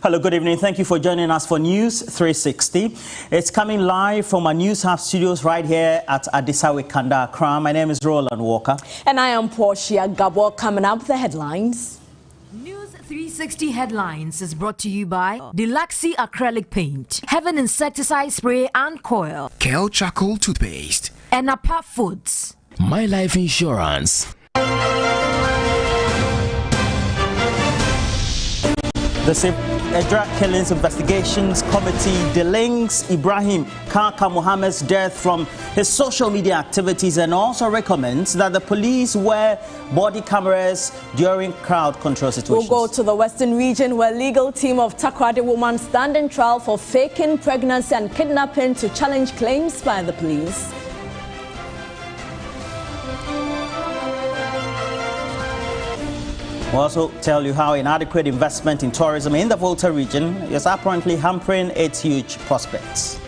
Hello, good evening. Thank you for joining us for News 360. It's coming live from our News Hub studios right here at Adisawe Kanda, Accra. My name is Roland Walker. And I am Portia Gabo. Coming up, the headlines. News 360 Headlines is brought to you by Deluxy Acrylic Paint, Heaven Insecticide Spray and Coil, Kel Charcoal Toothpaste, and Apart Foods, My Life Insurance. The Ejura Killings Investigations Committee delinks Ibrahim Kaka Muhammad's death from his social media activities and also recommends that the police wear body cameras during crowd control situations. We'll go to the Western region where legal team of Takoradi woman stand in trial for faking pregnancy and kidnapping to challenge claims by the police. We'll also tell you how inadequate investment in tourism in the Volta region is apparently hampering its huge prospects.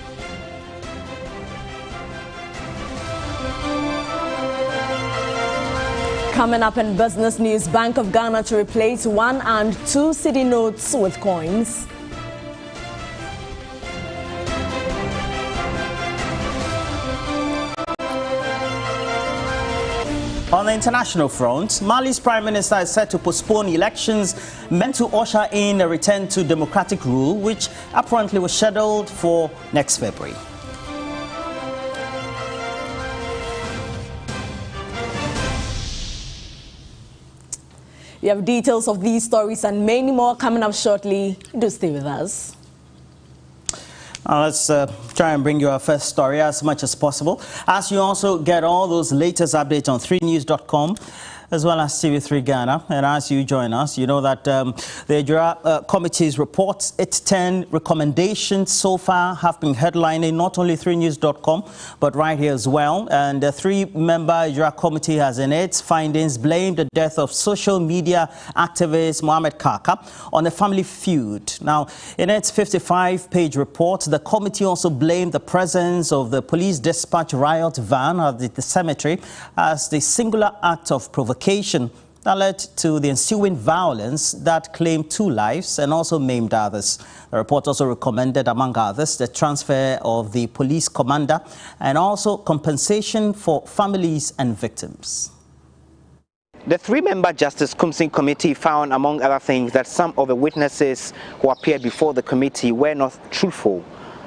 Coming up in business news, Bank of Ghana to replace 1 and 2 cedi notes with coins. On the international front, Mali's Prime Minister is set to postpone elections meant to usher in a return to democratic rule, which apparently was scheduled for next February. We have details of these stories and many more coming up shortly. Do stay with us. Let's try and bring you our first story as much as possible. As you also get all those latest updates on 3news.com as well as TV3 Ghana. And as you join us, you know that the Ejura Committee's reports, its 10 recommendations so far have been headlining not only 3news.com, but right here as well. And the 3-member Ejura Committee has in its findings blamed the death of social media activist Mohammed Kaka on a family feud. Now, in its 55-page report, the committee also blamed the presence of the police dispatch riot van at the cemetery as the singular act of provocation that led to the ensuing violence that claimed 2 lives and also maimed others. The report also recommended, among others, the transfer of the police commander and also compensation for families and victims. The 3-member Justice Kumsing Committee found, among other things, that some of the witnesses who appeared before the committee were not truthful.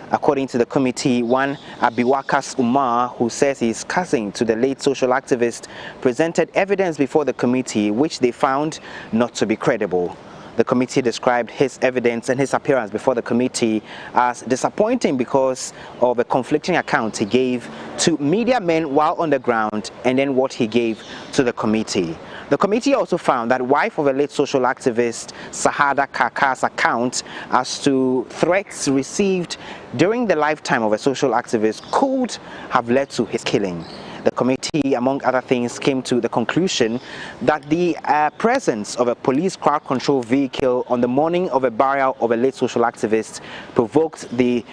According to the committee, one Abiwakas Umar, who says he is cousin to the late social activist, presented evidence before the committee which they found not to be credible. The committee described his evidence and his appearance before the committee as disappointing because of a conflicting account he gave to media men while on the ground and then what he gave to the committee. The committee also found that wife of a late social activist Sahada Kaka's account as to threats received during the lifetime of a social activist could have led to his killing. The committee, among other things, came to the conclusion that the presence of a police crowd control vehicle on the morning of a burial of a late social activist provoked the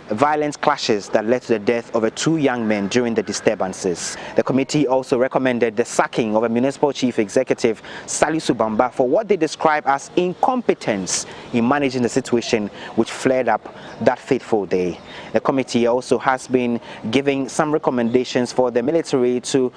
violent clashes that led to the death of 2 young men during the disturbances. The committee also recommended the sacking of a municipal chief executive, Salisu Bamba, for what they describe as incompetence in managing the situation which flared up that fateful day. The committee also has been giving some recommendations for the military to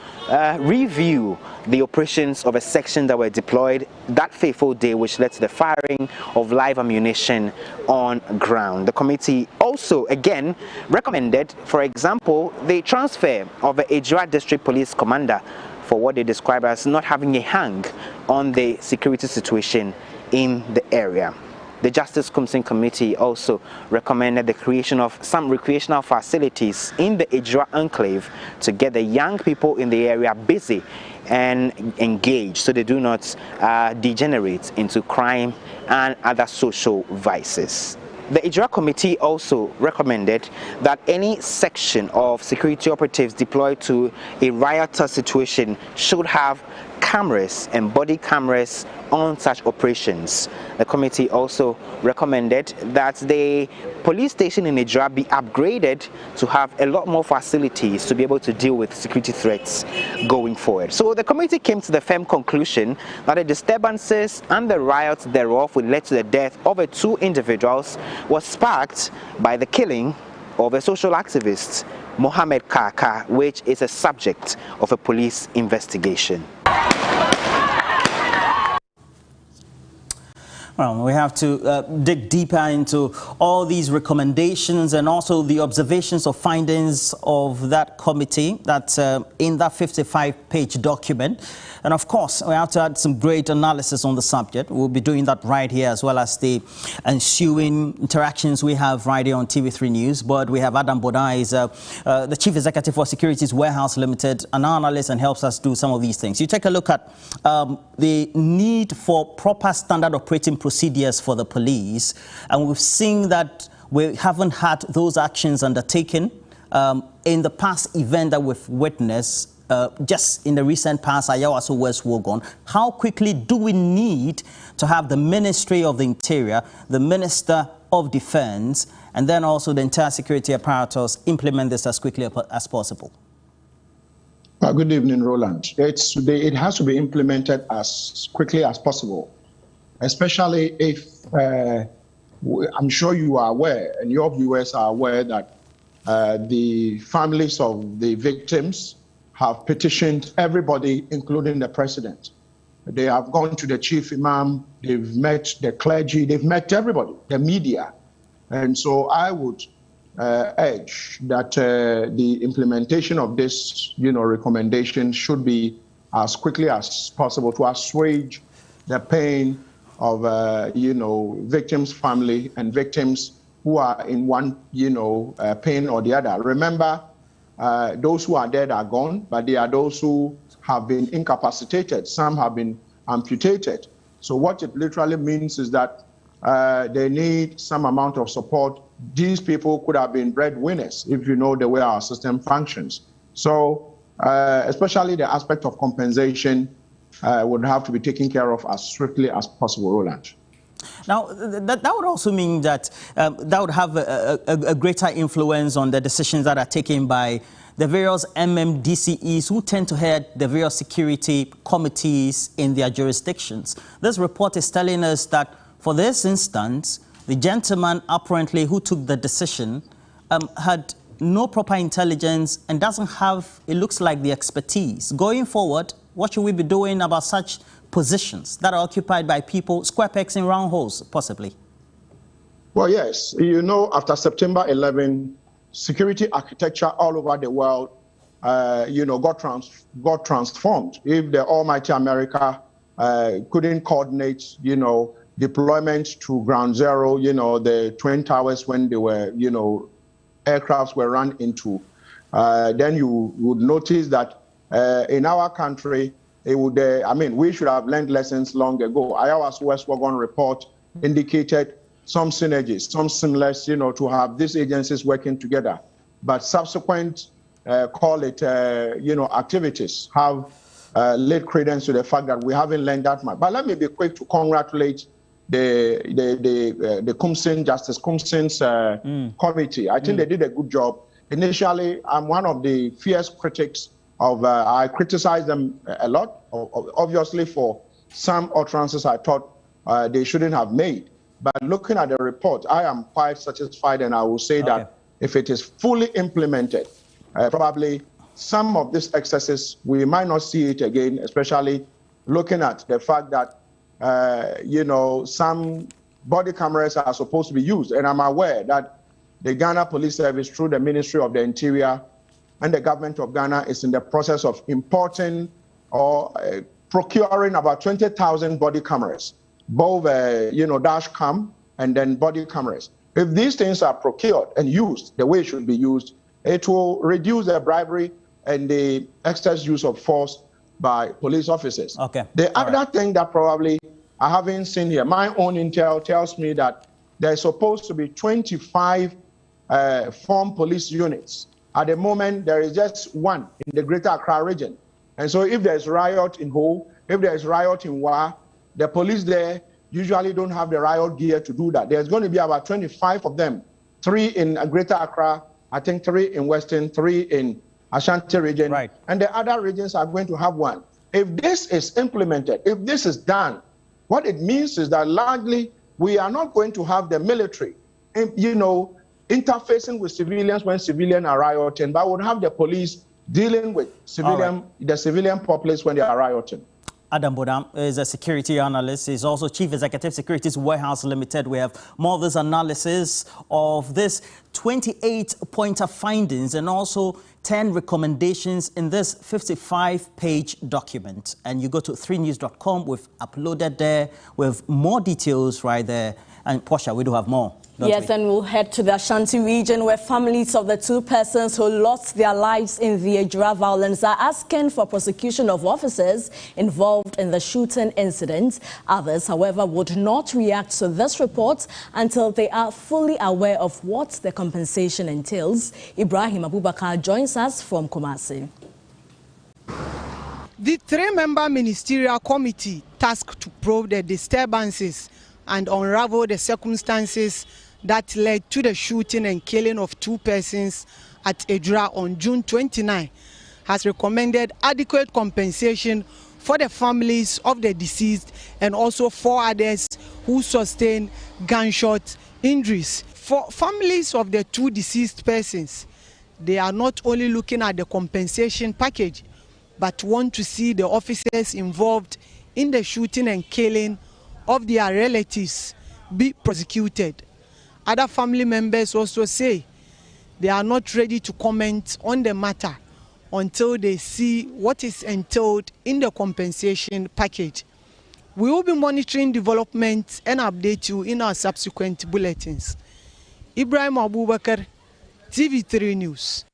review the operations of a section that were deployed that fateful day, which led to the firing of live ammunition on ground. The committee also again recommended, for example, the transfer of the Ejura District Police Commander for what they describe as not having a hang on the security situation in the area. The Justice Kumsing Committee also recommended the creation of some recreational facilities in the Ejura enclave to get the young people in the area busy and engaged so they do not degenerate into crime and other social vices. The Ejura committee also recommended that any section of security operatives deployed to a riotous situation should have cameras and body cameras on such operations. The committee also recommended that the police station in Ejura be upgraded to have a lot more facilities to be able to deal with security threats going forward. So the committee came to the firm conclusion that the disturbances and the riots thereof, which led to the death of 2 individuals, was sparked by the killing of a social activist, Mohammed Kaka, which is a subject of a police investigation. Well, we have to dig deeper into all these recommendations and also the observations or findings of that committee that's in that 55-page document. And of course, we have to add some great analysis on the subject. We'll be doing that right here, as well as the ensuing interactions we have right here on TV3 News. But we have Adam Bodai, is the Chief Executive for Securities Warehouse Limited, an analyst, and helps us do some of these things. You take a look at the need for proper standard operating procedures for the police, and we've seen that we haven't had those actions undertaken in the past event that we've witnessed. Just in the recent past, Ayawaso West Wogon. How quickly do we need to have the Ministry of the Interior, the Minister of Defense, and then also the entire security apparatus implement this as quickly as possible? Good evening, Roland. It has to be implemented as quickly as possible, especially if I'm sure you are aware, and your viewers are aware, that the families of the victims have petitioned everybody, including the president. They have gone to the chief imam, they've met the clergy, they've met everybody, the media. And so I would urge that the implementation of this, recommendation should be as quickly as possible to assuage the pain of, victims' family and victims who are in one, pain or the other. Remember, those who are dead are gone, but there are those who have been incapacitated. Some have been amputated. So what it literally means is that they need some amount of support. These people could have been breadwinners, if you know the way our system functions. So especially the aspect of compensation would have to be taken care of as swiftly as possible, Roland. Now, that would also mean that that would have a greater influence on the decisions that are taken by the various MMDCEs who tend to head the various security committees in their jurisdictions. This report is telling us that for this instance, the gentleman apparently who took the decision had no proper intelligence and doesn't have, it looks like, the expertise. Going forward, what should we be doing about such positions that are occupied by people, square pegs in round holes, possibly? Well, yes. After September 11, security architecture all over the world, got transformed. If the almighty America couldn't coordinate, deployment to ground zero, the Twin Towers when they were, aircrafts were run into, then you would notice that in our country, it would, we should have learned lessons long ago. Ayawaso West Wogon report indicated some synergies, some seamless, to have these agencies working together. But subsequent, activities have laid credence to the fact that we haven't learned that much. But let me be quick to congratulate the Kumsin, Justice Kumsin's committee. I think they did a good job. Initially, I'm one of the fierce critics of, I criticized them a lot, obviously for some utterances I thought they shouldn't have made. But looking at the report, I am quite satisfied, and I will say that if it is fully implemented, probably some of these excesses, we might not see it again, especially looking at the fact that, some body cameras are supposed to be used. And I'm aware that the Ghana Police Service, through the Ministry of the Interior and the government of Ghana, is in the process of importing or procuring about 20,000 body cameras, both, dash cam and then body cameras. If these things are procured and used the way it should be used, it will reduce the bribery and the excess use of force by police officers. The other thing that probably I haven't seen here, my own intel tells me that there's supposed to be 25 formed police units. At the moment, there is just one in the Greater Accra region. And so if there's riot in Ho, if there's riot in Wa, the police there usually don't have the riot gear to do that. There's going to be about 25 of them, 3 in Greater Accra, I think 3 in Western, 3 in Ashanti region, right. And the other regions are going to have 1. If this is implemented, if this is done, what it means is that largely we are not going to have the military, interfacing with civilians when civilians are rioting, but we'll have the police dealing with the civilian populace when they are rioting. Adam Bodam is a security analyst. He's also Chief Executive Securities Warehouse Limited. We have more of this analysis of this 28-pointer findings and also 10 recommendations in this 55-page document. And you go to 3news.com. We've uploaded there with more details right there. And Portia, we do have more. Yes, and we'll head to the Ashanti region where families of the 2 persons who lost their lives in the Ejura violence are asking for prosecution of officers involved in the shooting incident. Others, however, would not react to this report until they are fully aware of what the compensation entails. Ibrahim Abubakar joins us from Kumasi. The 3-member ministerial committee tasked to probe the disturbances and unravel the circumstances that led to the shooting and killing of 2 persons at Ejura on June 29 has recommended adequate compensation for the families of the deceased and also 4 others who sustained gunshot injuries. For families of the 2 deceased persons, they are not only looking at the compensation package, but want to see the officers involved in the shooting and killing of their relatives be prosecuted. Other family members also say they are not ready to comment on the matter until they see what is entailed in the compensation package. We will be monitoring developments and update you in our subsequent bulletins. Ibrahim Abubakar, TV3 News.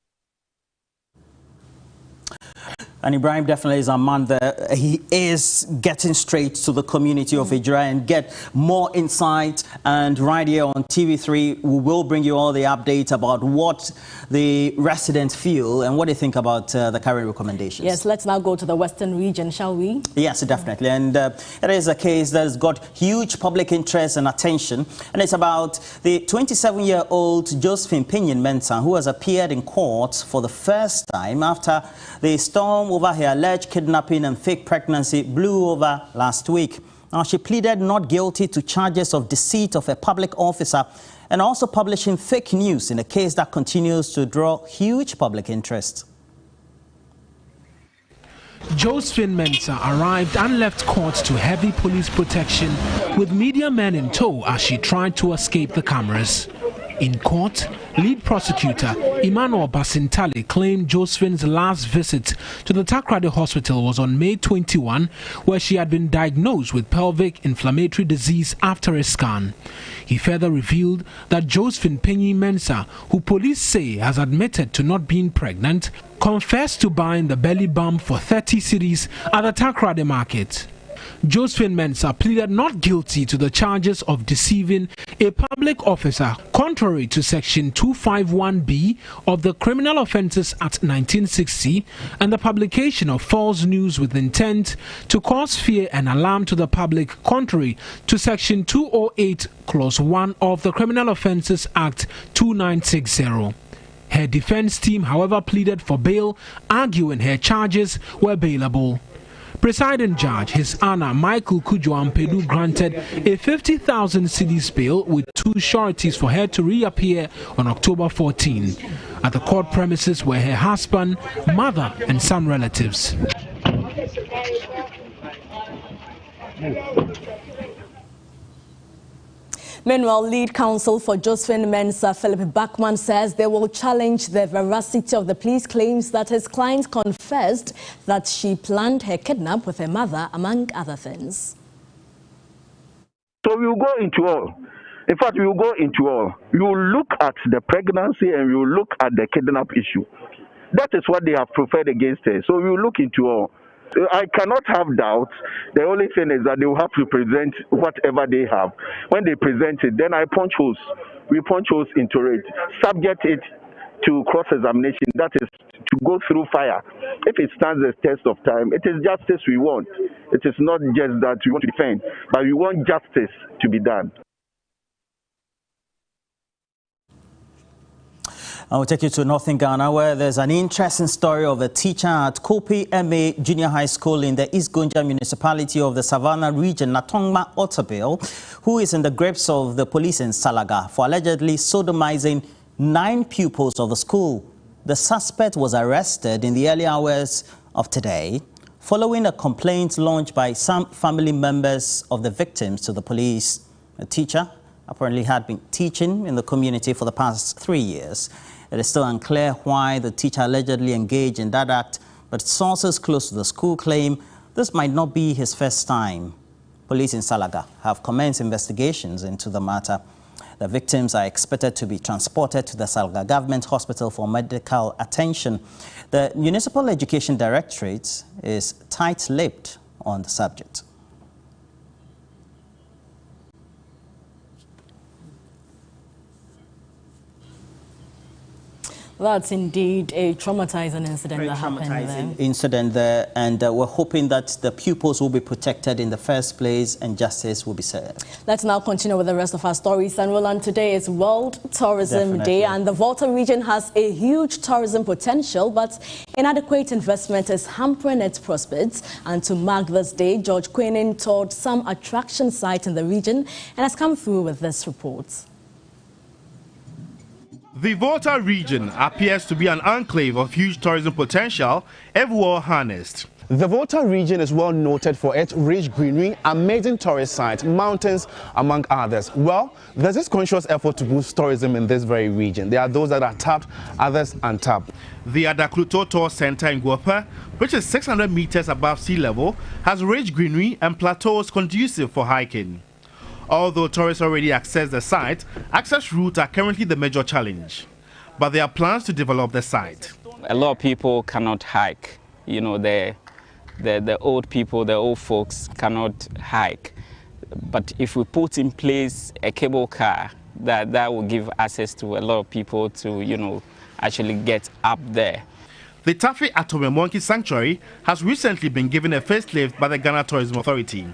And Ibrahim definitely is a man that he is getting straight to the community of Ejura and get more insight. And right here on TV3, we will bring you all the updates about what the residents feel and what they think about the current recommendations. Yes, let's now go to the Western region, shall we? Yes, definitely. And it is a case that has got huge public interest and attention. And it's about the 27-year-old Josephine Mensah, who has appeared in court for the first time after the storm over her alleged kidnapping and fake pregnancy blew over last week. Now, she pleaded not guilty to charges of deceit of a public officer and also publishing fake news in a case that continues to draw huge public interest. Josephine Mensah arrived and left court to heavy police protection with media men in tow as she tried to escape the cameras. In court, lead prosecutor Emmanuel Basintali claimed Josephine's last visit to the Takoradi hospital was on May 21, where she had been diagnosed with pelvic inflammatory disease after a scan. He further revealed that Josephine Mensah, who police say has admitted to not being pregnant, confessed to buying the belly balm for 30 cedis at the Takoradi market. Josephine Mensah pleaded not guilty to the charges of deceiving a public officer contrary to Section 251B of the Criminal Offences Act 1960 and the publication of false news with intent to cause fear and alarm to the public contrary to Section 208 Clause 1 of the Criminal Offences Act 2960. Her defense team, however, pleaded for bail, arguing her charges were bailable. Presiding Judge, His Honor Michael Kujo-Ampedu, granted a 50,000 cedis bail with 2 sureties for her to reappear on October 14. At the court premises were her husband, mother, and some relatives. Meanwhile, lead counsel for Josephine Mensah, Philip Bachman, says they will challenge the veracity of the police claims that his client confessed that she planned her kidnap with her mother, among other things. So we will go into all. In fact, we will go into all. You will look at the pregnancy and you will look at the kidnap issue. That is what they have preferred against her. So we will look into all. I cannot have doubt. The only thing is that they will have to present whatever they have. When they present it, then I punch holes. We punch holes into it, subject it to cross-examination, that is to go through fire. If it stands the test of time, it is justice we want. It is not just that we want to defend, but we want justice to be done. I will take you to Northern Ghana, where there's an interesting story of a teacher at Kopi MA Junior High School in the East Gonja municipality of the Savannah region, Natongma Otabil, who is in the grips of the police in Salaga for allegedly sodomizing 9 pupils of the school. The suspect was arrested in the early hours of today following a complaint launched by some family members of the victims to the police. The teacher apparently had been teaching in the community for the past 3 years. It is still unclear why the teacher allegedly engaged in that act, but sources close to the school claim this might not be his first time. Police in Salaga have commenced investigations into the matter. The victims are expected to be transported to the Salaga Government Hospital for medical attention. The Municipal Education Directorate is tight-lipped on the subject. That's indeed a traumatizing incident that happened there. And we're hoping that the pupils will be protected in the first place and justice will be served. Let's now continue with the rest of our stories. And Roland, today is World Tourism Day, and the Volta region has a huge tourism potential, but inadequate investment is hampering its prospects. And to mark this day, George Queenan toured some attraction sites in the region and has come through with this report. The Volta region appears to be an enclave of huge tourism potential if well harnessed. The Volta region is well noted for its rich greenery, amazing tourist sites, mountains, among others. Well, there's this conscious effort to boost tourism in this very region. There are those that are tapped, others untapped. The Adakluto Tour Center in Guapa, which is 600 meters above sea level, has rich greenery and plateaus conducive for hiking. Although tourists already access the site, access routes are currently the major challenge. But there are plans to develop the site. A lot of people cannot hike. You know, the old people, the old folks cannot hike. But if we put in place a cable car, that will give access to a lot of people to, you know, actually get up there. The Tafi Atome Monkey Sanctuary has recently been given a facelift by the Ghana Tourism Authority.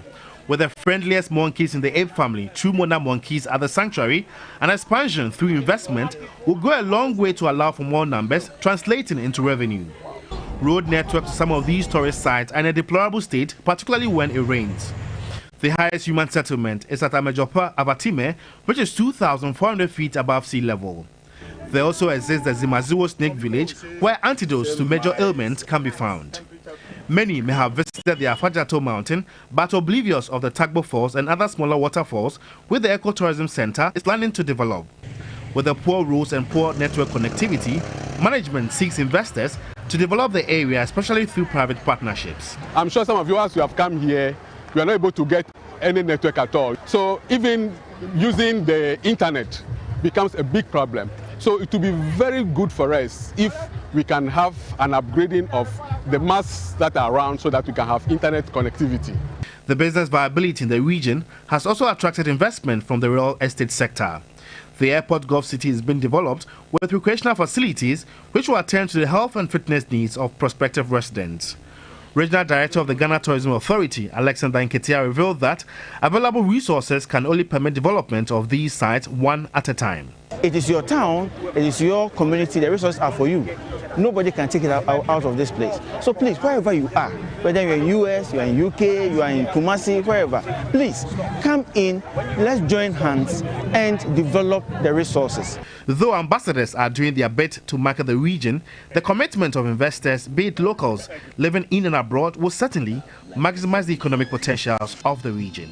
With the friendliest monkeys in the ape family, true monarch monkeys at the sanctuary, an expansion through investment will go a long way to allow for more numbers, translating into revenue. Road networks to some of these tourist sites are in a deplorable state, particularly when it rains. The highest human settlement is at Amejopa Abatime, which is 2,400 feet above sea level. There also exists the Zimaziwo Snake Village, where antidotes to major ailments can be found. Many may have visited the Afajato Mountain, but oblivious of the Tagbo Falls and other smaller waterfalls, which the Ecotourism Center is planning to develop. With the poor roads and poor network connectivity, management seeks investors to develop the area, especially through private partnerships. I'm sure some of you, as you have come here, you are not able to get any network at all. So even using the internet becomes a big problem. So it will be very good for us if we can have an upgrading of the masts that are around so that we can have internet connectivity. The business viability in the region has also attracted investment from the real estate sector. The airport Gulf City is being developed with recreational facilities which will attend to the health and fitness needs of prospective residents. Regional Director of the Ghana Tourism Authority, Alexander Nketia, revealed that available resources can only permit development of these sites one at a time. It is your town, it is your community, the resources are for you. Nobody can take it out of this place. So please, wherever you are, whether you're in US, you're in UK, you are in Kumasi, wherever, please come in, let's join hands and develop the resources. Though ambassadors are doing their bit to market the region, the commitment of investors, be it locals living in and abroad, will certainly maximize the economic potentials of the region.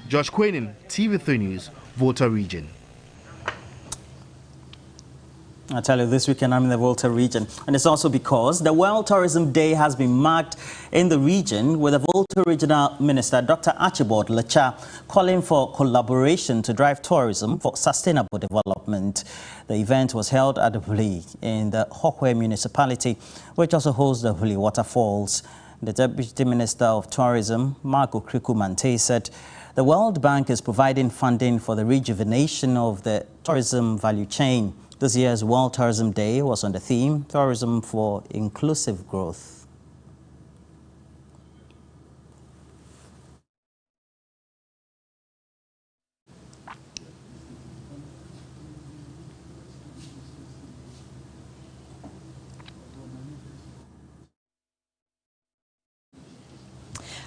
George Queenan, TV3 News, Volta region. I tell you, this weekend I'm in the Volta region, and it's also because the World Tourism Day has been marked in the region with the Volta Regional Minister, Dr. Archibald Lecha, calling for collaboration to drive tourism for sustainable development. The event was held at the Huli in the Hokwe municipality, which also hosts the Huli waterfalls. The Deputy Minister of Tourism, Marco Kriku-Mante, said the World Bank is providing funding for the rejuvenation of the tourism value chain. This year's World Tourism Day was on the theme, Tourism for Inclusive Growth.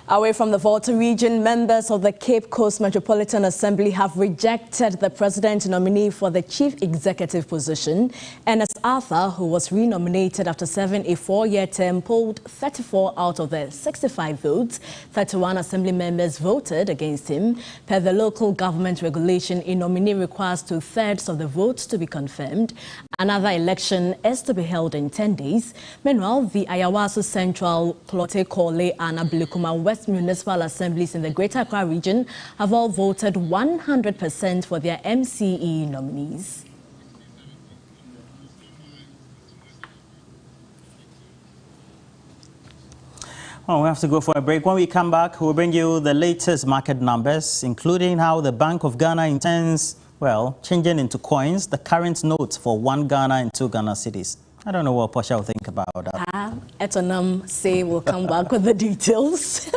Away from the Volta region, members of the Cape Coast Metropolitan Assembly have rejected the president nominee for the chief executive position. Ernest Arthur, who was renominated after serving a 4-year term, polled 34 out of the 65 votes. 31 assembly members voted against him. Per the local government regulation, a nominee requires 2/3 of the votes to be confirmed. Another election is to be held in 10 days. Meanwhile, the Ayawaso Central, Klote Kole, and Abilikuma West municipal assemblies in the Greater Accra region have all voted 100% for their MCE nominees. Well, we have to go for a break. When we come back, we'll bring you the latest market numbers, including how the Bank of Ghana intends, well, changing into coins the current notes for 1 Ghana and 2 Ghana cedis. I don't know what Portia will think about that. Etonam say we'll come back with the details.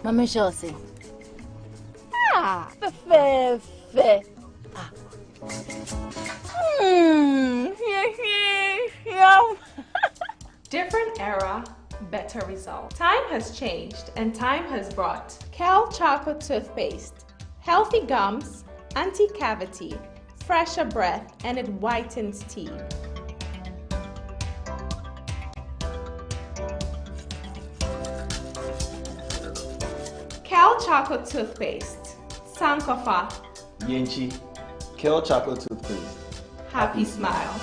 Mama Josie. Fe. Different era, better result. Time has changed and time has brought Kel Charcoal Toothpaste. Healthy gums, anti-cavity, fresher breath, and it whitens teeth. Kel Charcoal Toothpaste. Sankofa. Yenchi. Kel Charcoal Toothpaste. Happy smile.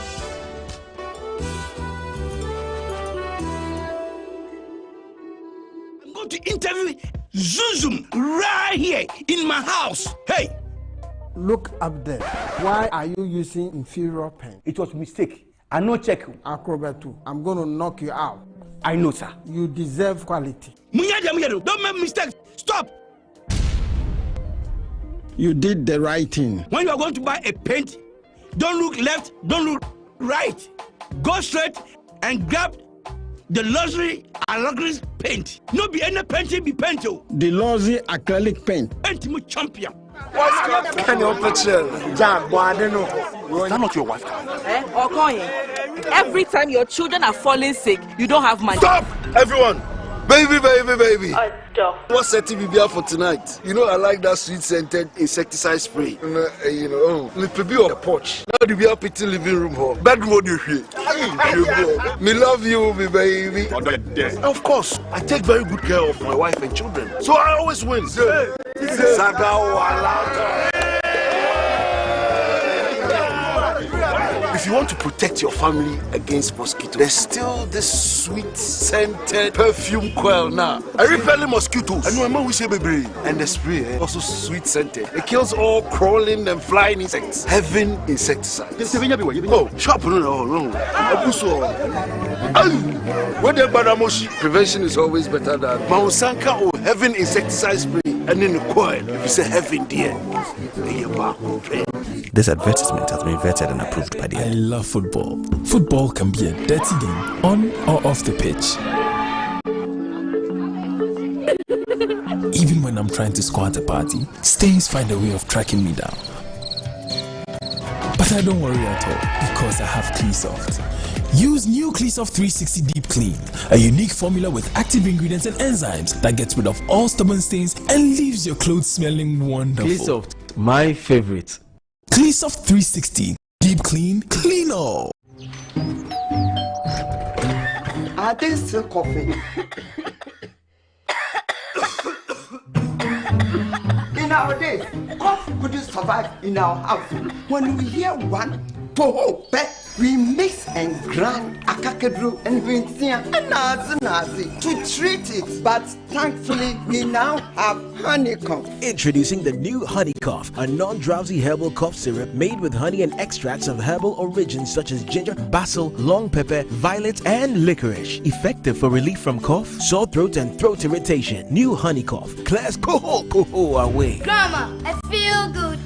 I'm going to interview Zuzum right here in my house. Hey! Look up there. Why are you using inferior pen? It was a mistake. I no check. Acrobat, I'm going to knock you out. I know, sir. You deserve quality. Don't make mistakes. Stop! You did the right thing. When you are going to buy a paint, don't look left, don't look right. Go straight and grab the luxury acrylic paint. No be any painting be paint. The luxury acrylic paint. Paint me champion. Can you picture? Jam, boy, I don't know. Is that not your wife? Okoye, every time your children are falling sick, you don't have money. Stop! Everyone! Baby. Stop. What's setting me for tonight? You know, I like that sweet-scented insecticide spray. Little bit on the porch. Now the beer pity living room home. Bedroom, what do you hear? Me love you, me baby. Of course, I take very good care of my wife and children. So I always win. If you want to protect your family against mosquitoes, there's still this sweet-scented perfume coil now. I repel mosquitoes. I know we say baby. And the spray, also sweet-scented. It kills all crawling and flying insects. Heaven insecticide. Oh, sharp no. Prevention is always better than Maunsanka or Heaven insecticide spray. And in the coil, if you say heaven, dear, This advertisement has been vetted and approved by the I love football. Football can be a dirty game, on or off the pitch. Even when I'm trying to score at a party, stains find a way of tracking me down. But I don't worry at all, because I have Cleansoft. Use new Cleansoft 360 Deep Clean, a unique formula with active ingredients and enzymes that gets rid of all stubborn stains and leaves your clothes smelling wonderful. Cleansoft, my favorite. Cleansoft 360 Deep Clean, clean all. Are they still coughing? nowadays, cough couldn't survive in our house. When we hear one, we mix and grind akakedru and nazi to treat it. But thankfully, we now have honey cough. Introducing the new Honey Cough, a non-drowsy herbal cough syrup made with honey and extracts of herbal origins such as ginger, basil, long pepper, violet, and licorice. Effective for relief from cough, sore throat, and throat irritation. New Honey Cough clears coho away. Grandma, I feel good.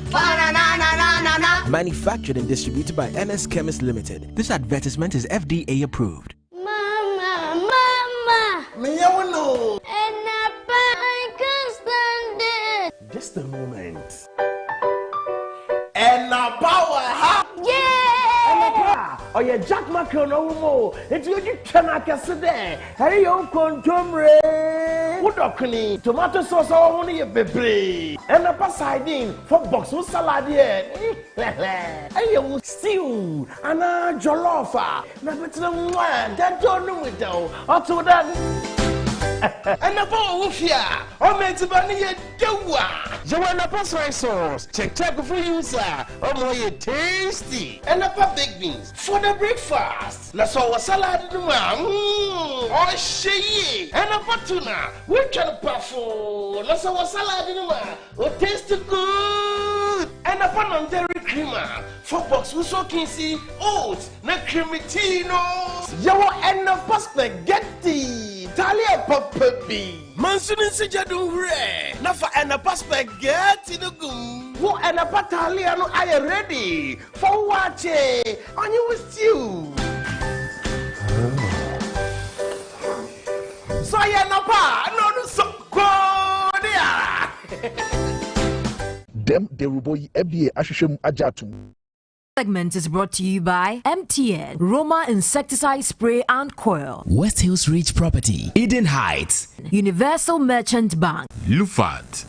Manufactured and distributed by NS Chemist Limited. This advertisement is FDA approved. Mama. Meow. And I can't stand it. Just a moment. And now power, huh? Yeah! Oh, yeah, Jack Macron, no more. It's good you cannot guess it there. Hey, you contumre. What a clean tomato sauce, only a baby. And a pasadine for box with salad. Hey, you stew and a jollofa. Number 1, that don't know it though. Or to that. And the ball here, or made to bunny a doa. You want a pasta sauce? Check for you, sir. Oh, more tasty. And a big beans for the breakfast. Let's all a salad in the oh, she and a tuna. We can puffle. Let's all a salad in the oh, taste good. And a pan creamer for box with so see oats, not cremitino. You and a spaghetti. Talia Poppy. Mansunin Sijadu Re. Nafa and a spaghetti no gum. Who and a patalia no I am ready for watching on you with you. So I am no so good. Dem de ruboyi FDA ashishim ajatum. Segment is brought to you by MTN, Roma Insecticide Spray and Coil, West Hills Ridge Property, Eden Heights, Universal Merchant Bank, Lufat.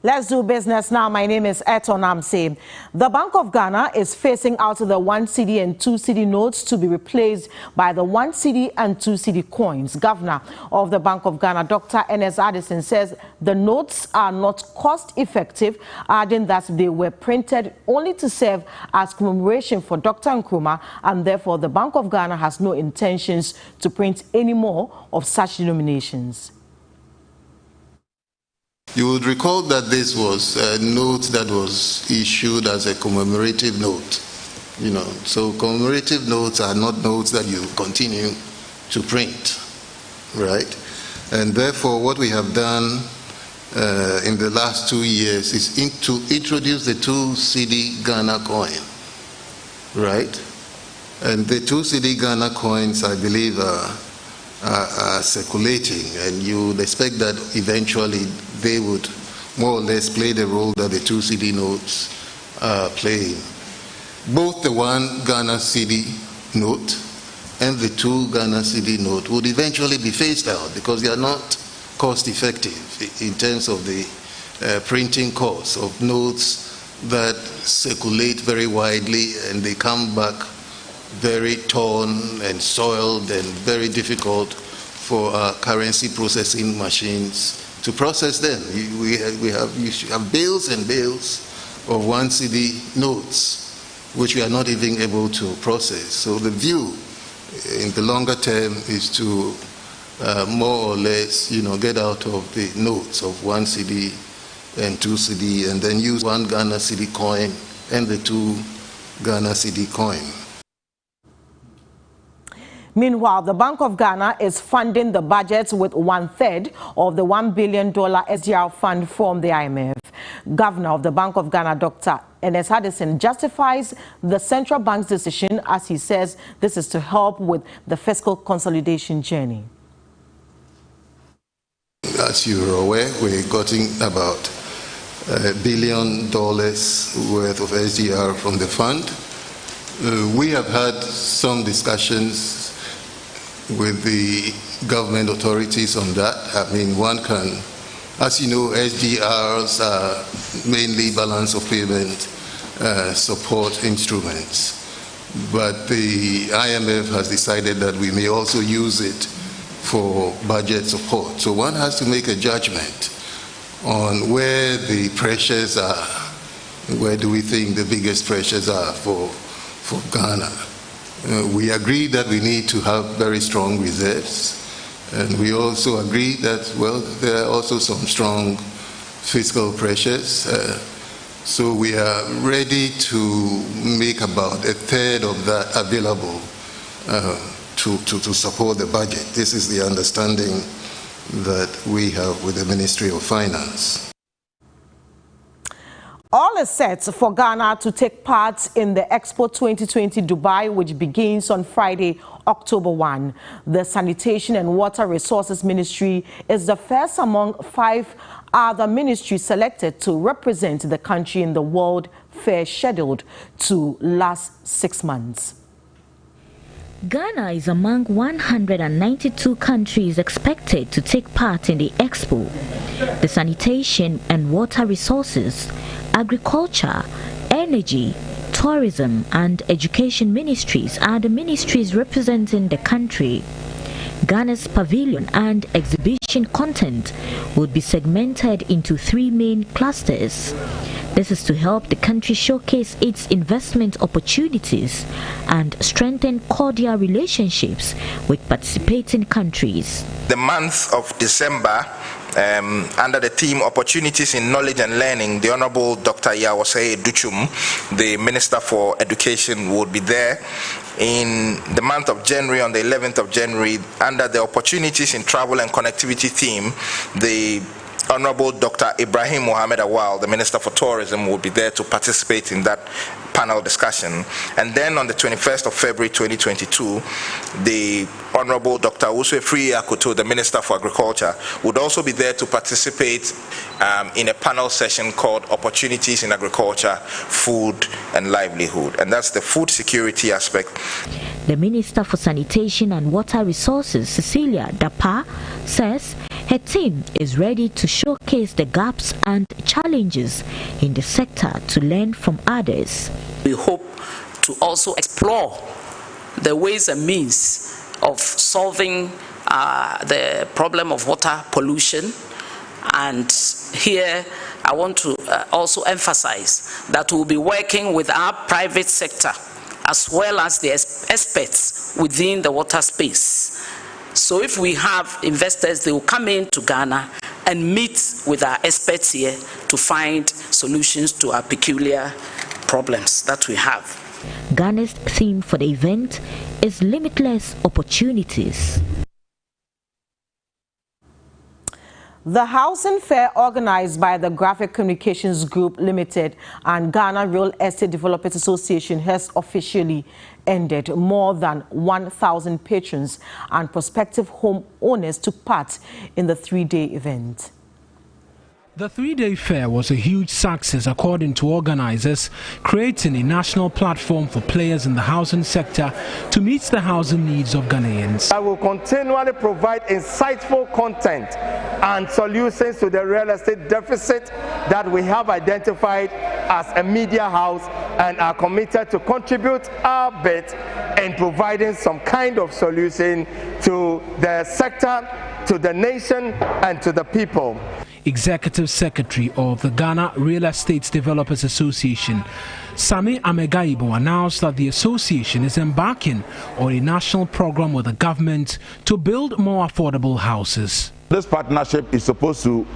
Let's do business now. My name is Eton Amse. The Bank of Ghana is phasing out the 1 cedi and 2 cedi notes to be replaced by the 1 cedi and 2 cedi coins. Governor of the Bank of Ghana, Dr. N.S. Addison, says the notes are not cost-effective, adding that they were printed only to serve as commemoration for Dr. Nkrumah, and therefore the Bank of Ghana has no intentions to print any more of such denominations. You would recall that this was a note that was issued as a commemorative note. So commemorative notes are not notes that you continue to print, right? And therefore, what we have done in the last 2 years is to introduce the 2 cedi Ghana coin, right? And the 2 cedi Ghana coins, I believe, are circulating, and you would expect that eventually they would more or less play the role that the 2 cedi notes are playing. Both the 1 Ghana cedi note and the 2 Ghana cedi note would eventually be phased out because they are not cost effective in terms of the printing costs of notes that circulate very widely, and they come back very torn and soiled and very difficult for our currency processing machines to process them. You have bales and bales of 1 cedi notes which we are not even able to process. So the view in the longer term is to more or less, get out of the notes of 1 cedi and 2 cedi, and then use 1 Ghana cedi coin and the 2 Ghana cedi coin. Meanwhile, the Bank of Ghana is funding the budget with 1/3 of the $1 billion SDR fund from the IMF. Governor of the Bank of Ghana, Dr. N.S. Addison, justifies the central bank's decision as he says this is to help with the fiscal consolidation journey. As you're aware, we're getting about $1 billion worth of SDR from the fund. We have had some discussions with the government authorities on that. I mean, one can, as you know, SDRs are mainly balance of payment support instruments. but the IMF has decided that we may also use it for budget support. So one has to make a judgment on where the pressures are. Where do we think the biggest pressures are for Ghana? We agree that we need to have very strong reserves, and we also agree that, well, there are also some strong fiscal pressures. So we are ready to make about a third of that available to support the budget. This is the understanding that we have with the Ministry of Finance. All is set for Ghana to take part in the Expo 2020 Dubai, which begins on Friday, October 1. The Sanitation and Water Resources Ministry is the first among 5 other ministries selected to represent the country in the World Fair scheduled to last 6 months. Ghana is among 192 countries expected to take part in the Expo. The Sanitation and Water Resources, Agriculture, Energy, Tourism and Education ministries are the ministries representing the country. Ghana's pavilion and exhibition content would be segmented into 3 main clusters. This is to help the country showcase its investment opportunities and strengthen cordial relationships with participating countries. The month of December, under the theme Opportunities in Knowledge and Learning, the Honorable Dr. Yawase Duchum, the Minister for Education, would be there. In the month of January, on the 11th of January, under the Opportunities in Travel and Connectivity theme, the Honorable Dr. Ibrahim Mohamed Awal, the Minister for Tourism, will be there to participate in that panel discussion. And then on the 21st of February 2022, the Honorable Dr. Uswe Free Akuto, the Minister for Agriculture, would also be there to participate in a panel session called Opportunities in Agriculture, Food and Livelihood. And that's the food security aspect. The Minister for Sanitation and Water Resources, Cecilia Dapa, says her team is ready to showcase the gaps and challenges in the sector to learn from others. We hope to also explore the ways and means of solving the problem of water pollution. And here I want to also emphasize that we'll be working with our private sector as well as the experts within the water space. So if we have investors, they will come into Ghana and meet with our experts here to find solutions to our peculiar problems that we have. Ghana's theme for the event is Limitless Opportunities. The housing fair organized by the Graphic Communications Group Limited and Ghana Real Estate Developers Association has officially ended. More than 1,000 patrons and prospective home owners took part in the 3-day event. The 3-day fair was a huge success according to organizers, creating a national platform for players in the housing sector to meet the housing needs of Ghanaians. I will continually provide insightful content and solutions to the real estate deficit that we have identified as a media house, and are committed to contribute our bit in providing some kind of solution to the sector, to the nation and to the people. Executive Secretary of the Ghana Real Estate Developers Association, Sami Amegaibo, announced that the association is embarking on a national program with the government to build more affordable houses. This partnership is supposed to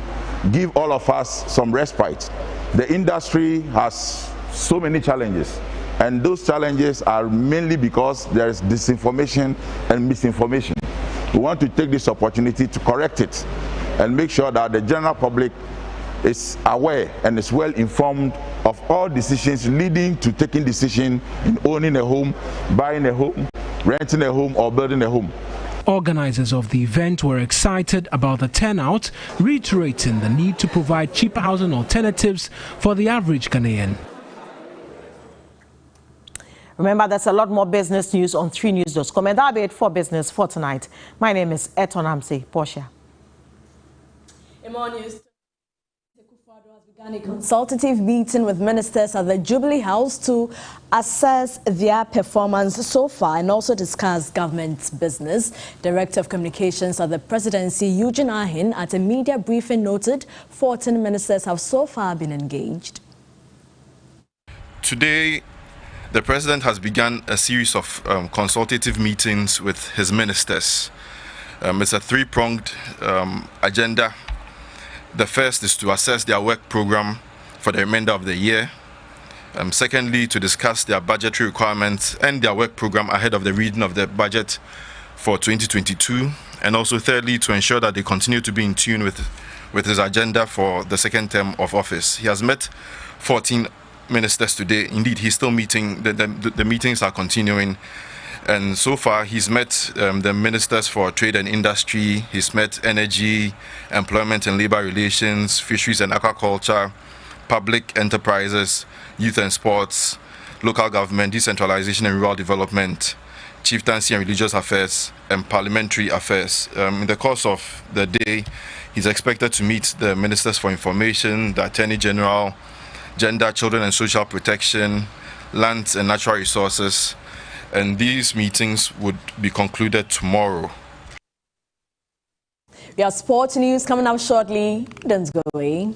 give all of us some respite. The industry has so many challenges, and those challenges are mainly because there is disinformation and misinformation. We want to take this opportunity to correct it and make sure that the general public is aware and is well informed of all decisions leading to taking decisions in owning a home, buying a home, renting a home or building a home. Organizers of the event were excited about the turnout, reiterating the need to provide cheaper housing alternatives for the average Ghanaian. Remember, there's a lot more business news on 3news.com, and that'll be it for business for tonight. My name is Eton Amse. Portia. More news. began a consultative meeting with ministers at the Jubilee House to assess their performance so far and also discuss government business. Director of Communications at the Presidency, Eugene Ahin, at a media briefing noted 14 ministers have so far been engaged. Today, the President has begun a series of consultative meetings with his ministers. It's a three-pronged agenda. The first is to assess their work program for the remainder of the year. Secondly, to discuss their budgetary requirements and their work program ahead of the reading of the budget for 2022. And also thirdly, to ensure that they continue to be in tune with his agenda for the second term of office. He has met 14 ministers today. Indeed, he's still meeting. The meetings are continuing. And so far, he's met the ministers for trade and industry, he's met energy, employment and labor relations, fisheries and aquaculture, public enterprises, youth and sports, local government, decentralization and rural development, chieftaincy and religious affairs, and parliamentary affairs. In the course of the day, he's expected to meet the ministers for information, the attorney general, gender, children and social protection, lands and natural resources. And these meetings would be concluded tomorrow. We have sports news coming up shortly. Don't go away.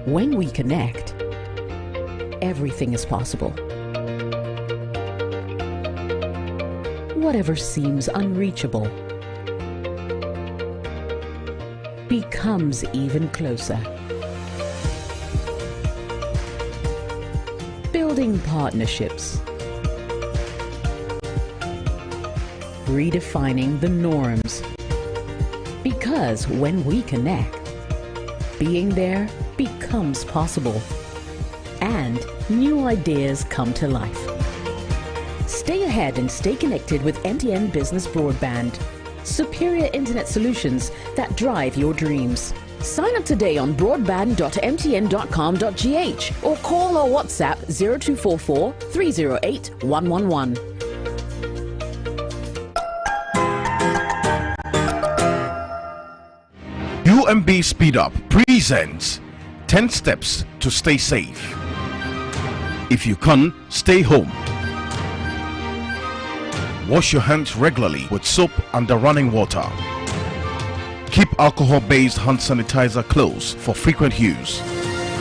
When we connect, everything is possible. Whatever seems unreachable becomes even closer. Building partnerships. Redefining the norms. Because when we connect, being there becomes possible. And new ideas come to life. Stay ahead and stay connected with MTN Business Broadband. Superior internet solutions that drive your dreams. Sign up today on broadband.mtn.com.gh or call or WhatsApp 0244 308 111. UMB Speed Up presents 10 steps to stay safe. If you can't, stay home. Wash your hands regularly with soap under running water. Keep alcohol-based hand sanitizer close for frequent use.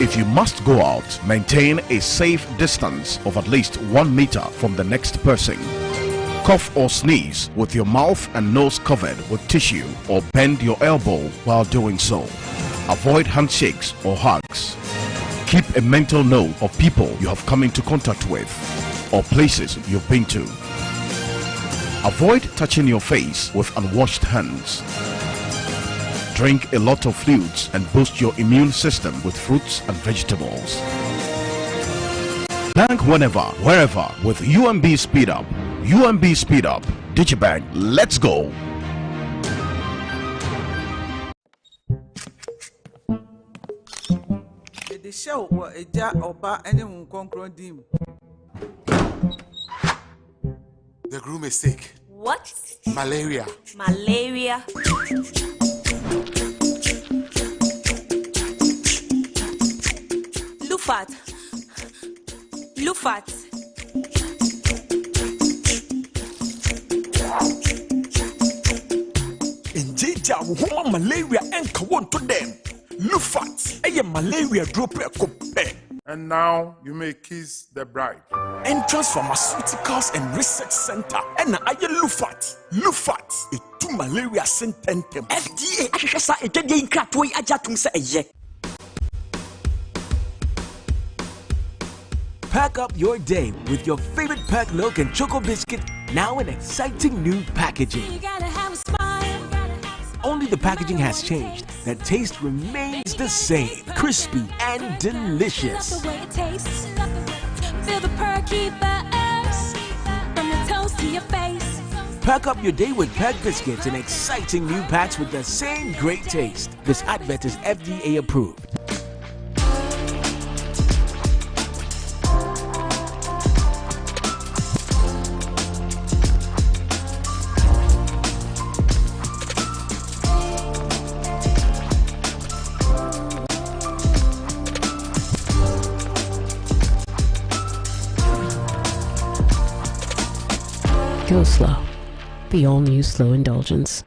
If you must go out, maintain a safe distance of at least 1 meter from the next person. Cough or sneeze with your mouth and nose covered with tissue or bend your elbow while doing so. Avoid handshakes or hugs. Keep a mental note of people you have come into contact with or places you've been to. Avoid touching your face with unwashed hands. Drink a lot of fluids and boost your immune system with fruits and vegetables. Bank whenever, wherever with UMB Speed Up. UMB Speed Up. Digibank, let's go. The groom is sick. What? Malaria. Malaria. Lufat. Lufat. Injeja woman malaria and kawon to them. Lufat. A malaria drop a cope. And now you may kiss the bride. Entrance Pharmaceuticals and Research Center. And I Lufat. Lufat. A 2 malaria sententem. FDA ashasa ejede inkratoi ajatum se eye. Pack up your day with your favorite packed milk and choco biscuit, now in exciting new packaging. Only the packaging has changed. The taste remains the same, crispy and delicious. Pack up your day with packed biscuits in exciting new packs with the same great taste. This advert is FDA approved. Go slow. The all-new Slow Indulgence.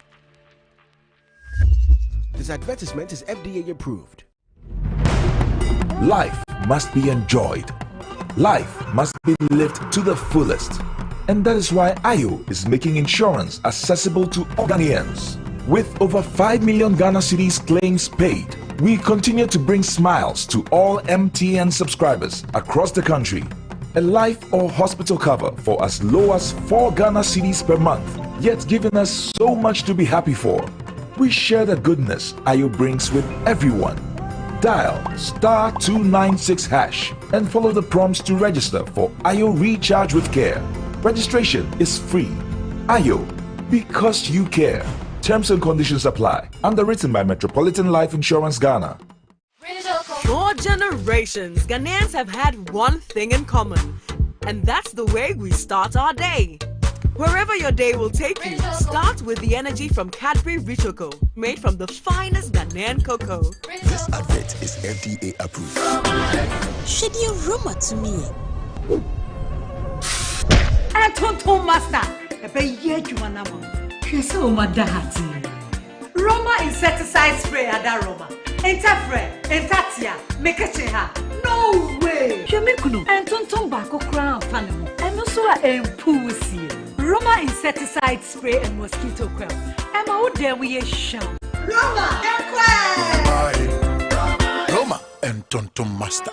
This advertisement is FDA approved. Life must be enjoyed. Life must be lived to the fullest. And that is why Ayo is making insurance accessible to all Ghanaians. With over 5 million Ghana cedis claims paid, we continue to bring smiles to all MTN subscribers across the country. A life or hospital cover for as low as 4 Ghana cedis per month, yet giving us so much to be happy for. We share the goodness Ayo brings with everyone. Dial *296# and follow the prompts to register for Ayo Recharge with Care. Registration is free. Ayo, because you care. Terms and conditions apply. Underwritten by Metropolitan Life Insurance Ghana. For generations, Ghanaians have had one thing in common, and that's the way we start our day. Wherever your day will take you, start with the energy from Cadbury Richoco, made from the finest Ghanaian cocoa. This advert is FDA approved. Should you rumor to me? I told master, a baby you manama. She's so madahati. Roma insecticide spray ada Roma. Interfere, entatia, make a cheha. No way. Shemikuno, and tonton bako crown fanamo. And also a pussy. Roma insecticide spray and mosquito coil. Emma, what dare we sham? Roma, Roma and Tonton Master.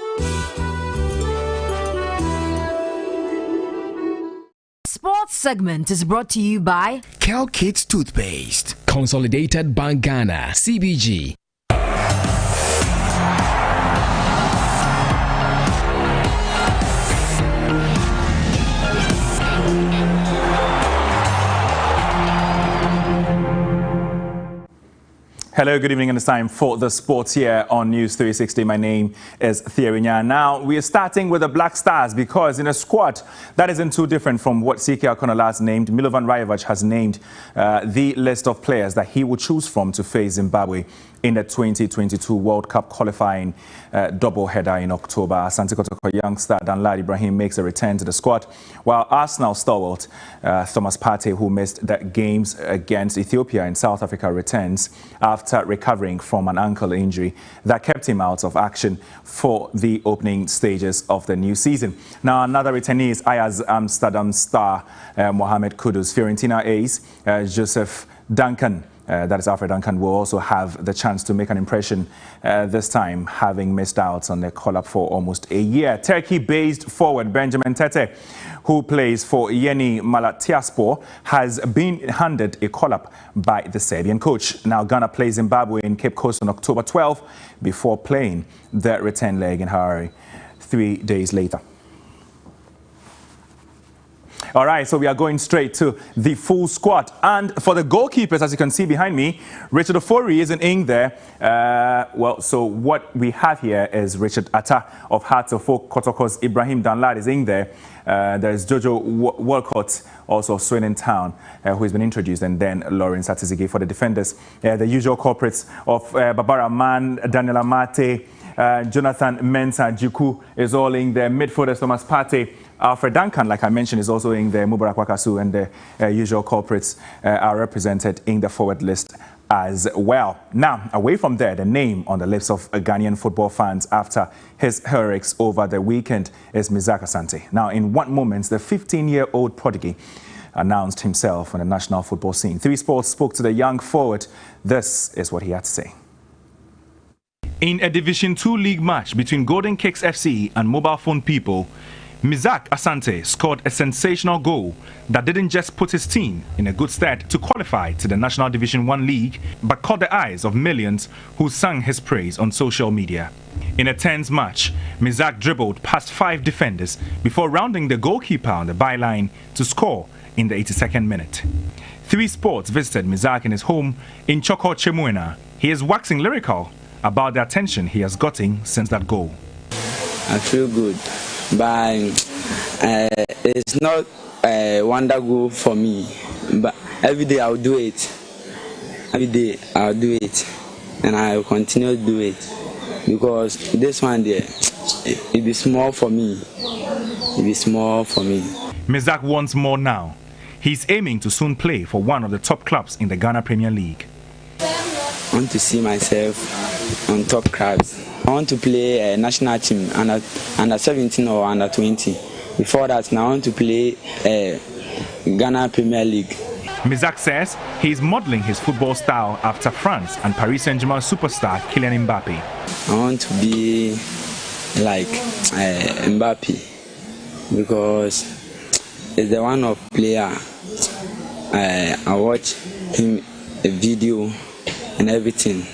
Sports segment is brought to you by Cal Kids Toothpaste, Consolidated Bank Ghana, CBG. Hello, good evening, and it's time for the sports here on News 360. My name is Thierry Nyan. Now, we are starting with the Black Stars because in a squad that isn't too different from what CK O'Connor last named, Milovan Rajevac has named the list of players that he will choose from to face Zimbabwe in the 2022 World Cup qualifying double-header in October. Asante Kotoko youngster Danlad Ibrahim makes a return to the squad, while Arsenal stalwart Thomas Partey, who missed the games against Ethiopia and South Africa, returns after recovering from an ankle injury that kept him out of action for the opening stages of the new season. Now, another returnee is Ajax Amsterdam star Mohamed Kudus. Fiorentina ace Joseph Duncan, that is Alfred Duncan, will also have the chance to make an impression this time, having missed out on the call-up for almost a year. Turkey-based forward Benjamin Tete, who plays for Yeni Malatyaspor, has been handed a call-up by the Serbian coach. Now, Ghana plays Zimbabwe in Cape Coast on October 12th before playing the return leg in Harare 3 days later. All right, so we are going straight to the full squad. And for the goalkeepers, as you can see behind me, Richard Ofori isn't in there. So what we have here is Richard Atta of Hearts of Folk Kotoko's Ibrahim Danlad is in there. There's Jojo Walcott, also of Swindon Town, who has been introduced, and then Lawrence Atizigi. For the defenders, the usual culprits of Babara Man, Daniel Amate, Jonathan Mensah, Juku is all in there. Midfielders, Thomas Partey, Alfred Duncan, like I mentioned, is also in there. Mubarak Wakasu and the usual culprits are represented in the forward list as well. Now, away from there, the name on the lips of Ghanaian football fans after his heroics over the weekend is Mizak Asante. Now, in one moment, the 15-year-old prodigy announced himself on the national football scene. 3 Sports spoke to the young forward. This is what he had to say. In a Division 2 league match between Golden Cakes FC and Mobile Phone People, Mizak Asante scored a sensational goal that didn't just put his team in a good stead to qualify to the National Division 1 League, but caught the eyes of millions who sang his praise on social media. In a tense match, Mizak dribbled past 5 defenders before rounding the goalkeeper on the byline to score in the 82nd minute. 3 Sports visited Mizak in his home in Choko Chemuena. He is waxing lyrical about the attention he has gotten since that goal. I feel good, but it's not a wonder goal for me. But every day I'll do it. Every day I'll do it, and I will continue to do it because this one there, it be small for me. It be small for me. Mizak wants more now. He's aiming to soon play for one of the top clubs in the Ghana Premier League. I want to see myself on top clubs. I want to play a national team under 17 or under 20. Before that, now I want to play Ghana Premier League. Mizak says he's modeling his football style after France and Paris Saint-Germain superstar Kylian Mbappe. I want to be like Mbappe because he's the one of player. I watch him a video and everything.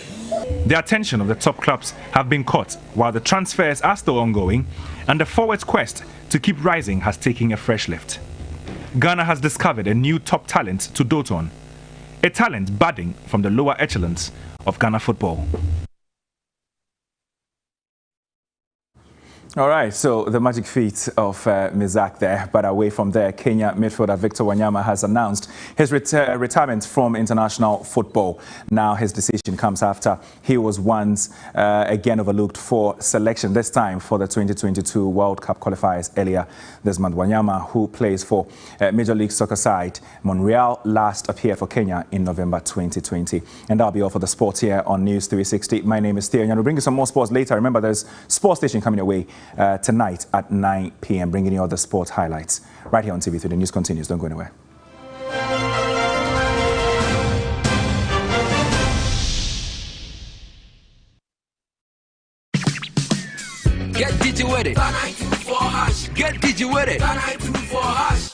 The attention of the top clubs have been caught while the transfers are still ongoing, and the forwards' quest to keep rising has taken a fresh lift. Ghana has discovered a new top talent to dote on, a talent budding from the lower echelons of Ghana football. All right, so the magic feet of Mizak there, but away from there, Kenya midfielder Victor Wanyama has announced his retirement from international football. Now his decision comes after he was once again overlooked for selection, this time for the 2022 World Cup qualifiers earlier this month. Wanyama, who plays for Major League Soccer side Montreal, last appeared for Kenya in November 2020. And that'll be all for the sports here on NEWS360. My name is Theo, and we'll bring you some more sports later. Remember, there's Sports Station coming your way tonight at 9 p.m, bringing you all the sports highlights right here on TV3. The news continues. Don't go anywhere. Get digi with it. Get digi with it.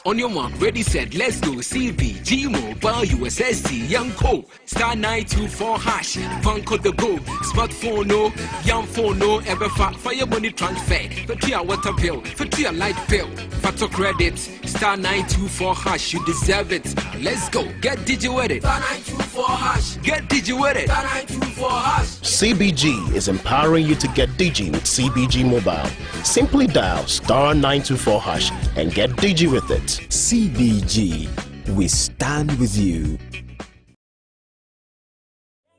On your mark, ready, set, let's go. CV, G Mobile, USSD, Young Co. Star 924 hash. Banco the go. Smartphone no, young phone no. Ever fire money transfer. For 3 water bill, for 3 light bill. Factor credit. Star 924 hash. You deserve it. Let's go. Get digi with it. Star 924 hash. Get digi with it. Star 924 hash. CBG is empowering you to get digi with CBG Mobile. Simply dial star 924 hash and get digi with it. CBG, we stand with you.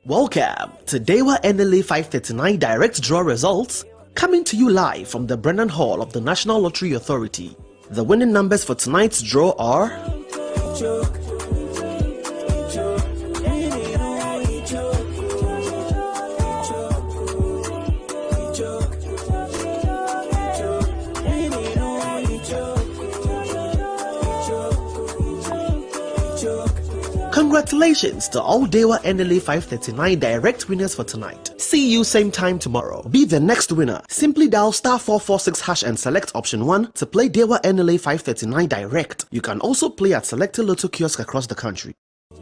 Welcome to Dewa NLA 539 direct draw results, coming to you live from the Brennan Hall of the National Lottery Authority. The winning numbers for tonight's draw are Congratulations to all Dewa NLA 539 direct winners for tonight. See you same time tomorrow. Be the next winner. Simply dial star 446 hash and select option 1 to play Dewa NLA 539 direct. You can also play at selected Lotto kiosks across the country.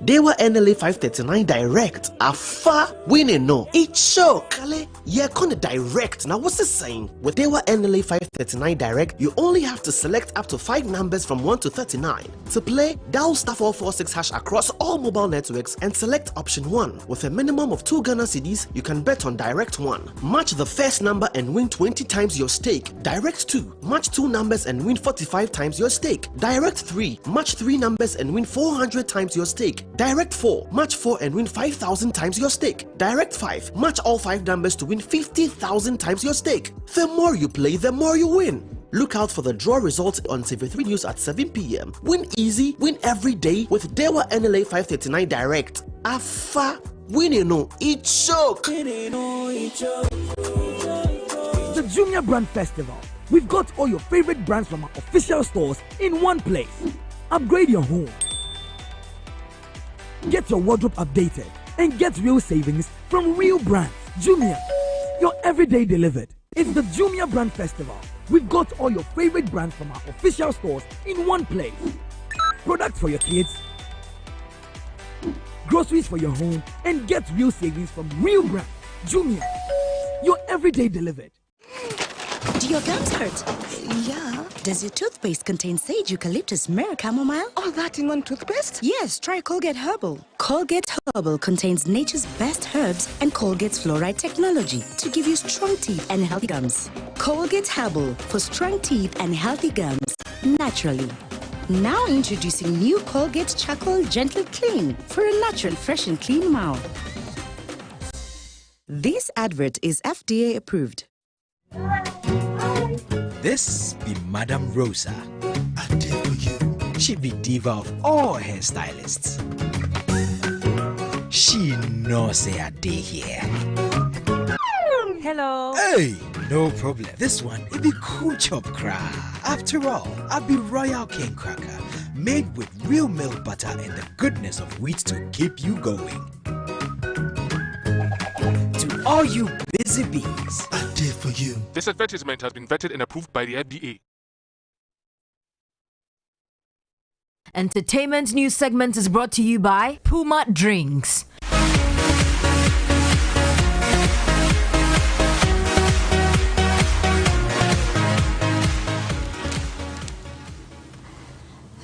Dewa NLA 539 direct. Afa winning no. It's show. Kale, yeah, gonna direct. Now what's this saying? With Dewa NLA 539 direct, you only have to select up to 5 numbers from 1 to 39. To play, dial star 446 hash across all mobile networks and select option 1. With a minimum of 2 Ghana cedis, you can bet on direct 1. Match the first number and win 20 times your stake. Direct 2. Match 2 numbers and win 45 times your stake. Direct 3. Match 3 numbers and win 400 times your stake. Direct 4. Match 4 and win 5,000 times your stake. Direct 5. Match all 5 numbers to win 50,000 times your stake. The more you play, the more you win. Look out for the draw results on TV3 News at 7 p.m. Win easy, win every day with Dewa NLA 539 direct. Afa, winning no, it choke. The Jumia Brand Festival. We've got all your favorite brands from our official stores in one place. Upgrade your home. Get your wardrobe updated and get real savings from real brands. Jumia, your everyday delivered. It's the Jumia Brand Festival. We've got all your favorite brands from our official stores in one place. Products for your kids, groceries for your home, and get real savings from real brands. Jumia, your everyday delivered. Do your gums hurt? Yeah. Does your toothpaste contain sage, eucalyptus, myrrh, chamomile? All that in one toothpaste? Yes, try Colgate Herbal. Colgate Herbal contains nature's best herbs and Colgate's fluoride technology to give you strong teeth and healthy gums. Colgate Herbal for strong teeth and healthy gums naturally. Now introducing new Colgate Charcoal Gentle Clean for a natural, fresh and clean mouth. This advert is FDA approved. This be Madame Rosa. I did for you. She'd be diva of all hairstylists. She knows a day here. Hello. Hey, no problem. This one, it be cool chop crack. After all, I be Royal King Cracker, made with real milk butter and the goodness of wheat to keep you going. To all you busy bees, I did for you. This advertisement has been vetted and approved by the FDA. Entertainment news segment is brought to you by Puma Drinks.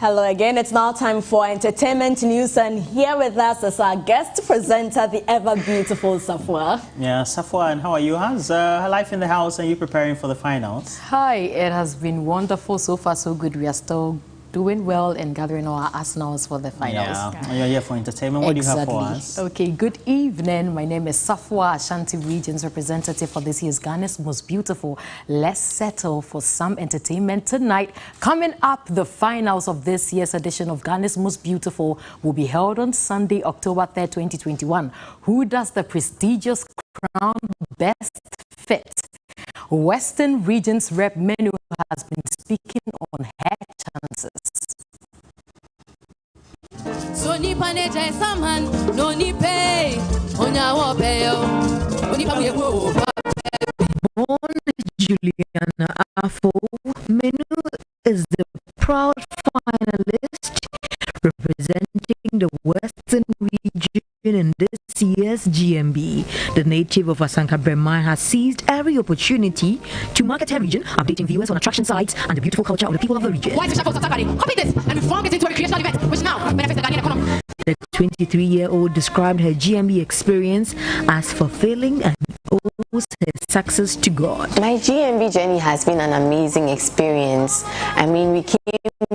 Hello again, it's now time for entertainment news, and here with us is our guest presenter, the ever beautiful Safwa. Yeah, Safwa, and how are you? How's life in the house? Are you preparing for the finals? Hi, it has been wonderful. So far, so good. We are still doing well and gathering our arsenals for the finals. Yeah, you're here for entertainment. What do you have for us? Okay, good evening. My name is Safwa, Ashanti Region's representative for this year's Ghana's Most Beautiful. Let's settle for some entertainment tonight. Coming up, the finals of this year's edition of Ghana's Most Beautiful will be held on Sunday, October 3rd, 2021. Who does the prestigious crown best fit? Western Region's Rep Menu has been speaking on her chances. So ni paneja saman no ni pay onya wo pay oni pa we wo. Born Juliana Afo, Menu is the proud finalist representing the Western region in this year's GMB. The native of Asanka Bremai has seized every opportunity to market her region, updating viewers on attraction sites and the beautiful culture of the people of the region. Why is the Takoradi? Copy this and we form it into a recreational event, which now benefits the Ghanaian economy. The 23-year-old described her GMB experience as fulfilling and owes her success to God. My GMB journey has been an amazing experience. I mean, we came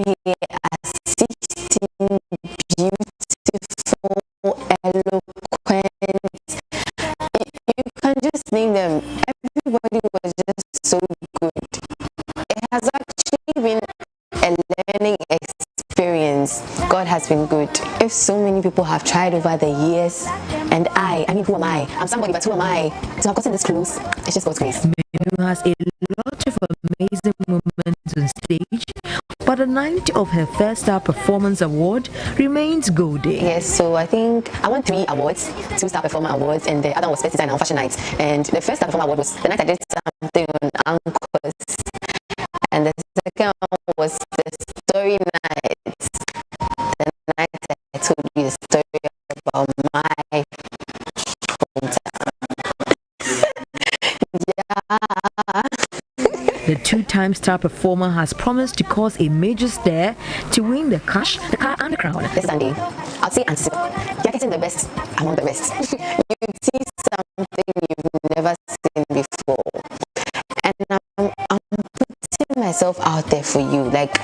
here as 16 beautiful, eloquent, you can just name them. Everybody was just so good. It has actually been a learning experience. God has been good. If so many people have tried over the years, and I mean, who am I? I'm somebody, but who am I to have gotten this close? It's just God's grace. Menu has a lot of amazing moments on stage, but the night of her First Star Performance Award remains golden. Yes, so I think I won 3 awards, 2 Star Performer Awards, and the other one was Best Designer on Fashion Nights. And the First Star Performer Award was the night I did something on Anchors, and the second one was the Story Night. The night I told you the story about my hometown. Yeah. The 2-time star performer has promised to cause a major stir to win the cash, the car, and the crown. This Sunday, I'll say anticipate. You're getting the best among the rest. You see something you've never seen before. And I'm putting myself out there for you. Like,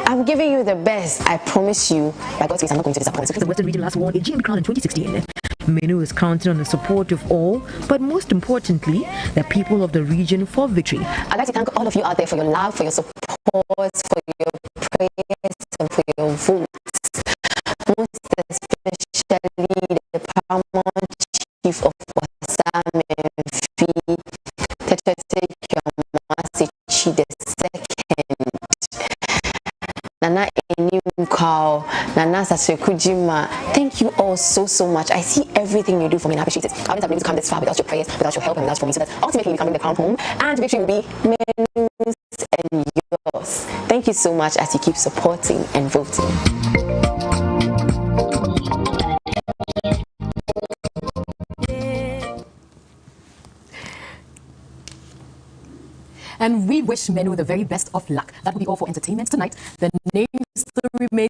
I'm giving you the best. I promise you. By God's grace, I'm not going to disappoint. The Western region last won a GMB crown in 2016. Menu is counting on the support of all, but most importantly, the people of the region for victory. I'd like to thank all of you out there for your love, for your support, for your prayers, and for your votes. Most especially the paramount chief of Wasam Memfi, the second. Nana Enyumkao, Nana Sasekujima, thank you all so much. I see everything you do for me and I appreciate it. I wouldn't have been able to come this far without your prayers, without your help and without for me. So that ultimately we can bring the crown home and victory will be Menu's and yours. Thank you so much as you keep supporting and voting. And we wish Menu the very best of luck. That will be all for entertainment tonight. The name still remains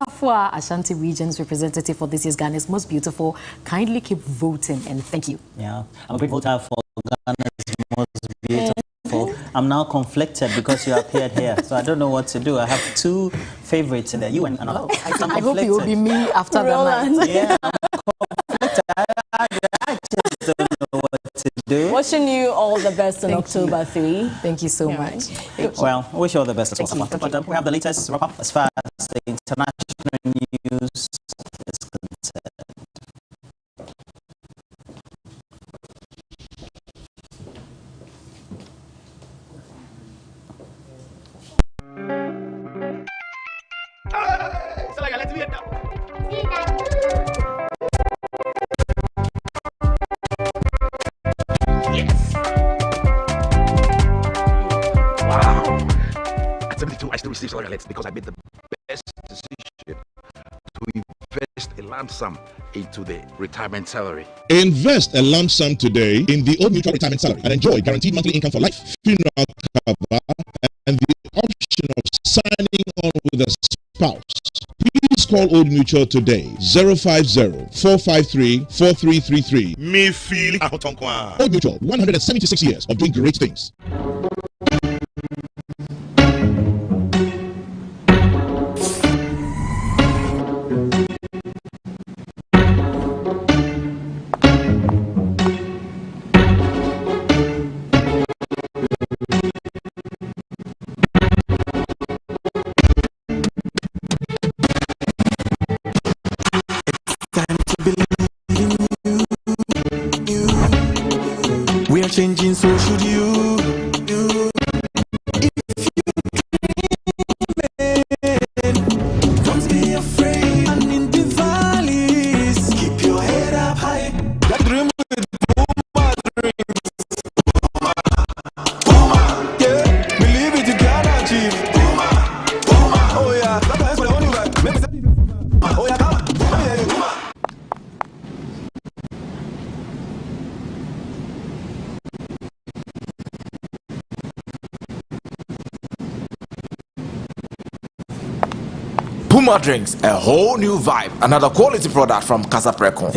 Safwa, Ashanti Region's representative for this year's Ghana's Most Beautiful. Kindly keep voting and thank you. Yeah, I'm a great voter for Ghana's Most Beautiful. I'm now conflicted because you appeared here, so I don't know what to do. I have two favorites in there, you and another. I hope it will be me after the night. Yeah, I'm conflicted. I just don't know what to do. do. Wishing you all the best on October 3. Thank you so much. Well, I wish you all the best as well. But we have the latest wrap up as far as the international news is concerned. I still receive salary alerts because I made the best decision to invest a lump sum into the retirement salary. Invest a lump sum today in the Old Mutual Retirement Salary and enjoy guaranteed monthly income for life, funeral cover, and the option of signing on with a spouse. Please call Old Mutual today, 050-453-4333. Me feel Old Mutual, 176 years of doing great things. We are changing, so should you. If you dream, don't be afraid. And in the valleys, keep your head up high. That dream with Puma dreams. Puma, yeah, believe it, you can achieve. Puma, oh yeah, that's the only way. Oh yeah, come on, Puma. Puma drinks, a whole new vibe. Another quality product from Casa Precon.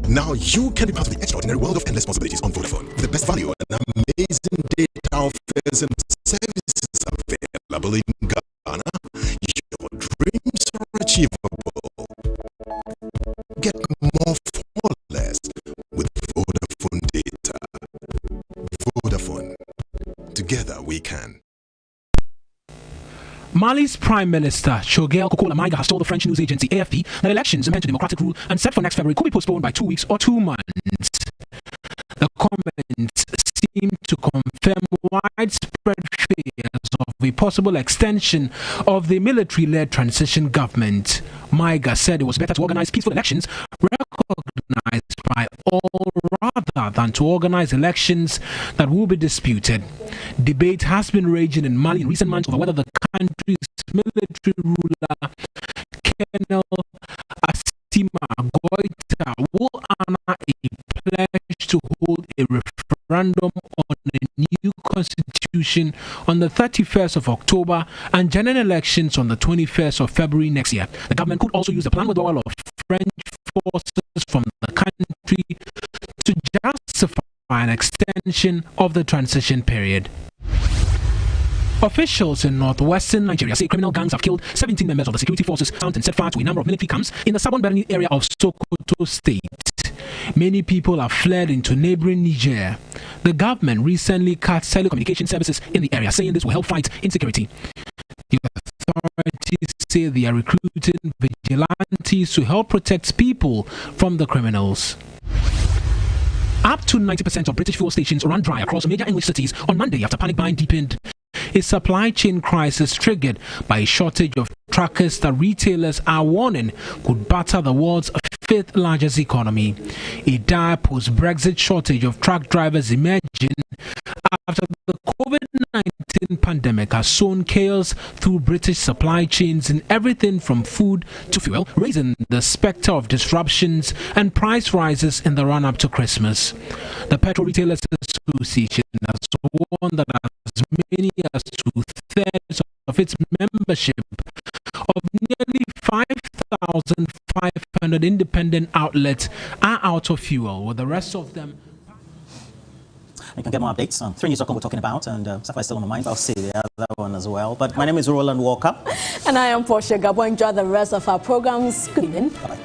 Now you can be part of the extraordinary world of endless possibilities on Vodafone. With the best value and amazing data offers and services available in Ghana, your dreams are achievable. Get more for less with Vodafone data. Vodafone. Together we can. Mali's Prime Minister Choguel Kokola Maiga has told the French news agency AFP that elections meant to democratic rule and set for next February could be postponed by 2 weeks or 2 months. The comments seem to confirm widespread fears of a possible extension of the military-led transition government. Maiga said it was better to organize peaceful elections recognized by all rather than to organize elections that will be disputed. Debate has been raging in Mali in recent months over whether the country's military ruler, Colonel Assimi Goïta, will honor a pledge to hold a referendum on a new constitution on the 31st of October and general elections on the 21st of February next year. The government could also use the planned withdrawal of French forces from the country to justify an extension of the transition period. Officials in northwestern Nigeria say criminal gangs have killed 17 members of the security forces found and set fire to a number of military camps in the southern Birni area of Sokoto State. Many people have fled into neighboring Niger. The government recently cut telecommunication services in the area, saying this will help fight insecurity. The authorities say they are recruiting vigilantes to help protect people from the criminals. Up to 90% of British fuel stations ran dry across major English cities on Monday after panic buying deepened. A supply chain crisis triggered by a shortage of trackers that retailers are warning could batter the world's fifth largest economy. A dire post-Brexit shortage of truck drivers emerging after the COVID-19 pandemic has sown chaos through British supply chains in everything from food to fuel, raising the spectre of disruptions and price rises in the run-up to Christmas. The Petrol Retailers Association has warned that as many as 2/3 of its membership of nearly 5,500 independent outlets are out of fuel, with the rest of them. You can get more updates on 3news.com we're talking about, and stuff is still on my mind. I'll see the other one as well. But my name is Roland Walker. And I am Portia Gabo. Enjoy the rest of our programs. Good evening. Bye-bye.